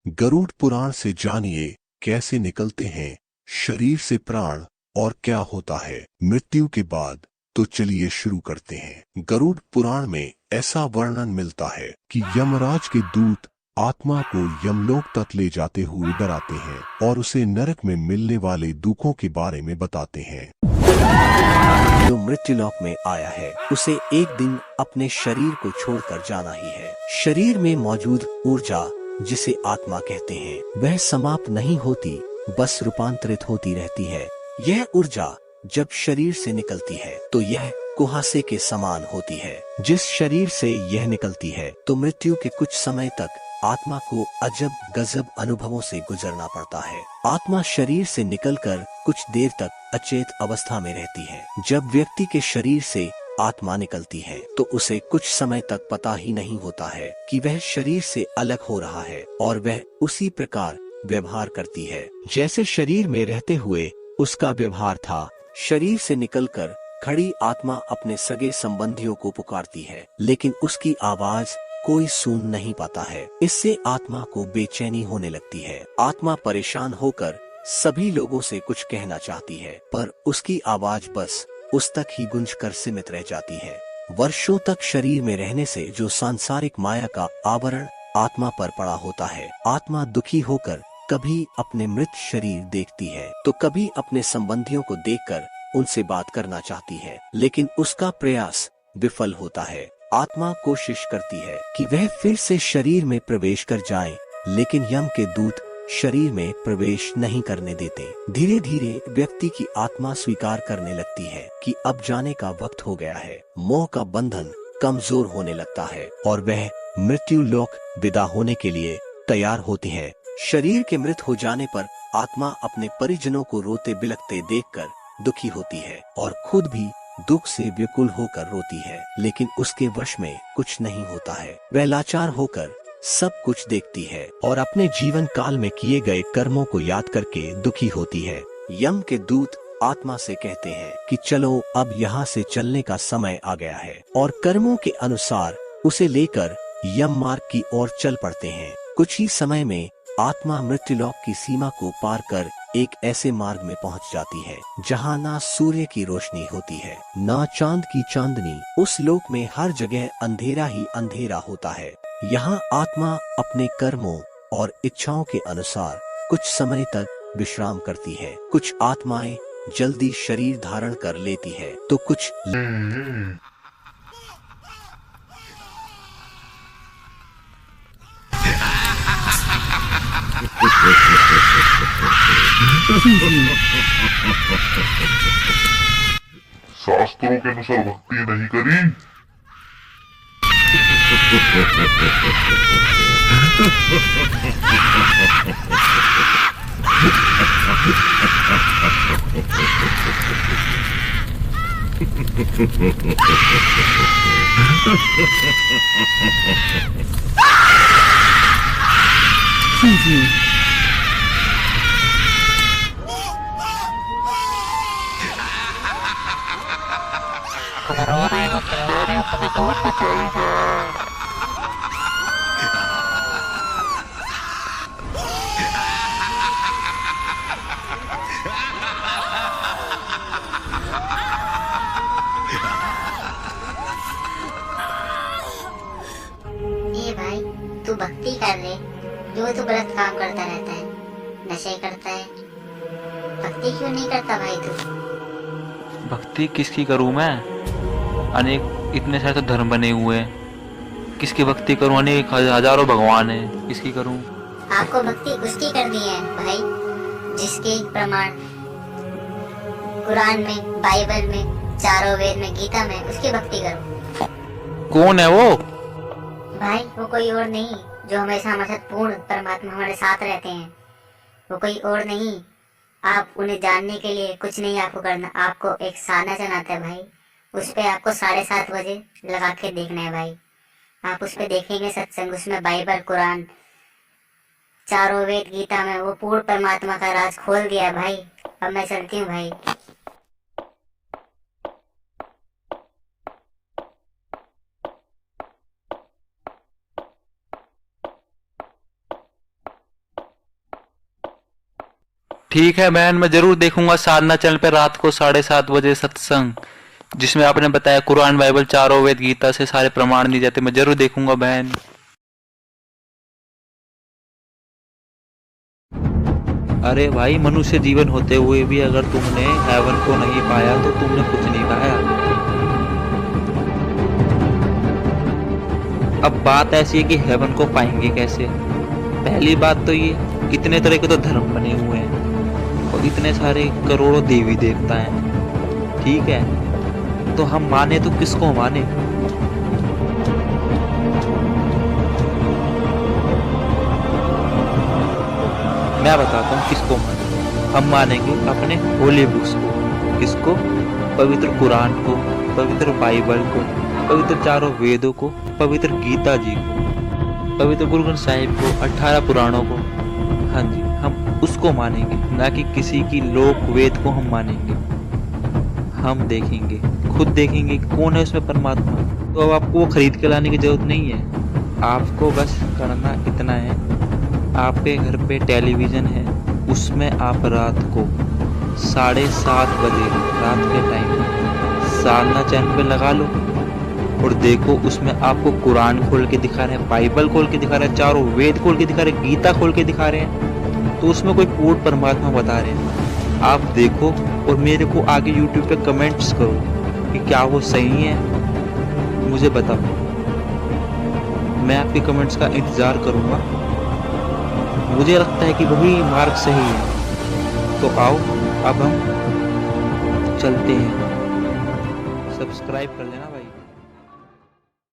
गरुड़ पुराण से जानिए कैसे निकलते हैं शरीर से प्राण और क्या होता है मृत्यु के बाद। तो चलिए शुरू करते हैं। गरुड़ पुराण में ऐसा वर्णन मिलता है कि यमराज के दूत आत्मा को यमलोक तक ले जाते हुए डराते हैं और उसे नरक में मिलने वाले दुखों के बारे में बताते हैं। जो मृत्युलोक में आया है उसे एक दिन अपने शरीर को छोड़कर जाना ही है। शरीर में मौजूद ऊर्जा जिसे आत्मा कहते हैं वह समाप्त नहीं होती, बस रूपांतरित होती रहती है। यह ऊर्जा जब शरीर से निकलती है तो यह कुहासे के समान होती है। जिस शरीर से यह निकलती है तो मृत्यु के कुछ समय तक आत्मा को अजब गजब अनुभवों से गुजरना पड़ता है। आत्मा शरीर से निकलकर कुछ देर तक अचेत अवस्था में रहती है। जब व्यक्ति के शरीर से आत्मा निकलती है तो उसे कुछ समय तक पता ही नहीं होता है कि वह शरीर से अलग हो रहा है और वह उसी प्रकार व्यवहार करती है जैसे शरीर में रहते हुए उसका व्यवहार था। शरीर से निकलकर खड़ी आत्मा अपने सगे संबंधियों को पुकारती है, लेकिन उसकी आवाज कोई सुन नहीं पाता है। इससे आत्मा को बेचैनी होने लगती है। आत्मा परेशान होकर सभी लोगों से कुछ कहना चाहती है, पर उसकी आवाज बस उस तक ही गूंज कर सीमित रह जाती है। वर्षों तक शरीर में रहने से जो सांसारिक माया का आवरण आत्मा पर पड़ा होता है, आत्मा दुखी होकर कभी अपने मृत शरीर देखती है तो कभी अपने संबंधियों को देखकर उनसे बात करना चाहती है, लेकिन उसका प्रयास विफल होता है। आत्मा कोशिश करती है कि वह फिर से शरीर में प्रवेश कर जाए, लेकिन यम के दूत शरीर में प्रवेश नहीं करने देते। धीरे धीरे व्यक्ति की आत्मा स्वीकार करने लगती है कि अब जाने का वक्त हो गया है। मोह का बंधन कमजोर होने लगता है और वह मृत्यु लोक विदा होने के लिए तैयार होती है। शरीर के मृत हो जाने पर आत्मा अपने परिजनों को रोते बिलखते देखकर दुखी होती है और खुद भी दुख से व्याकुल होकर रोती है, लेकिन उसके वश में कुछ नहीं होता है। वह लाचार होकर सब कुछ देखती है और अपने जीवन काल में किए गए कर्मों को याद करके दुखी होती है। यम के दूत आत्मा से कहते हैं कि चलो अब यहाँ से चलने का समय आ गया है, और कर्मों के अनुसार उसे लेकर यम मार्ग की ओर चल पड़ते हैं। कुछ ही समय में आत्मा मृत्युलोक की सीमा को पार कर एक ऐसे मार्ग में पहुंच जाती है जहां ना सूर्य की रोशनी होती है ना चांद की चांदनी। उस लोक में हर जगह अंधेरा ही अंधेरा होता है। यहाँ आत्मा अपने कर्मों और इच्छाओं के अनुसार कुछ समय तक विश्राम करती है। कुछ आत्माएं जल्दी शरीर धारण कर लेती है तो कुछ शास्त्रों के अनुसार भक्ति नहीं करी। ए भाई, तू भक्ति कर ले, जो तू गलत काम करता रहता है, नशे करता है, भक्ति क्यों नहीं करता भाई तू? भक्ति किसकी करूं मैं? अनेक इतने सारे तो धर्म बने हुए हैं, किसकी भक्ति करूं? अनेक हजारों भगवान हैं, किसकी करूं? आपको भक्ति उसकी करनी है भाई जिसके प्रमाण कुरान में, बाइबल में, चारों वेद में, गीता में, उसकी भक्ति करो। कौन है वो? भाई वो कोई और नहीं, जो हमेशा हमारे साथ पूर्ण परमात्मा हमारे साथ रहते हैं। वो कोई और नहीं। आप उन्हें जानने के लिए कुछ नहीं आपको करना, आपको एक साधना चलाता है भाई। उस पे आपको 7:30 बजे लगा के देखना है भाई। आप उस पे देखेंगे सत्संग, उसमें बाइबल, कुरान, चारों वेद, गीता में वो पूर्ण परमात्मा का राज खोल दिया है भाई। अब मैं चलती हूँ भाई। ठीक है बहन, मैं जरूर देखूंगा साधना चैनल पे रात को 7:30 बजे सत्संग, जिसमें आपने बताया कुरान, बाइबल, चारों वेद, गीता से सारे प्रमाण दिए जाते। मैं जरूर देखूंगा बहन। अरे भाई, मनुष्य जीवन होते हुए भी अगर तुमने हेवन को नहीं पाया तो तुमने कुछ नहीं पाया। अब बात ऐसी है कि हेवन को पाएंगे कैसे। पहली बात तो ये, इतने तरह के तो धर्म बने हुए हैं और इतने सारे करोड़ों देवी देवता हैं, ठीक है, तो हम माने तो किसको माने। मैं बताता हूँ किसको माने। हम मानेंगे अपने होली बुक्स को। किसको? पवित्र कुरान को, पवित्र बाइबल को, पवित्र चारों वेदों को, पवित्र गीता जी को, पवित्र गुरु ग्रंथ साहिब को, 18 पुराणों को। हाँ जी, हम उसको मानेंगे, ना कि किसी की लोक वेद को हम मानेंगे। हम देखेंगे, खुद देखेंगे कौन है उसमें परमात्मा। तो अब आपको वो खरीद के लाने की जरूरत नहीं है। आपको बस करना इतना है, आपके घर पे टेलीविजन है, उसमें आप रात को 7:30 बजे रात के टाइम साधना चैनल पे लगा लो और देखो, उसमें आपको कुरान खोल के दिखा रहे हैं, बाइबल खोल के दिखा रहे हैं, चारों वेद खोल के दिखा रहे हैं, गीता खोल के दिखा रहे हैं। तो उसमें कोई पूर्ण परमात्मा बता रहे हैं। आप देखो और मेरे को आगे यूट्यूब पे कमेंट्स करो कि क्या वो सही है, मुझे बताओ। मैं आपके कमेंट्स का इंतज़ार करूँगा। मुझे लगता है कि वही मार्ग सही है। तो आओ अब हम चलते हैं। सब्सक्राइब कर लेना भाई।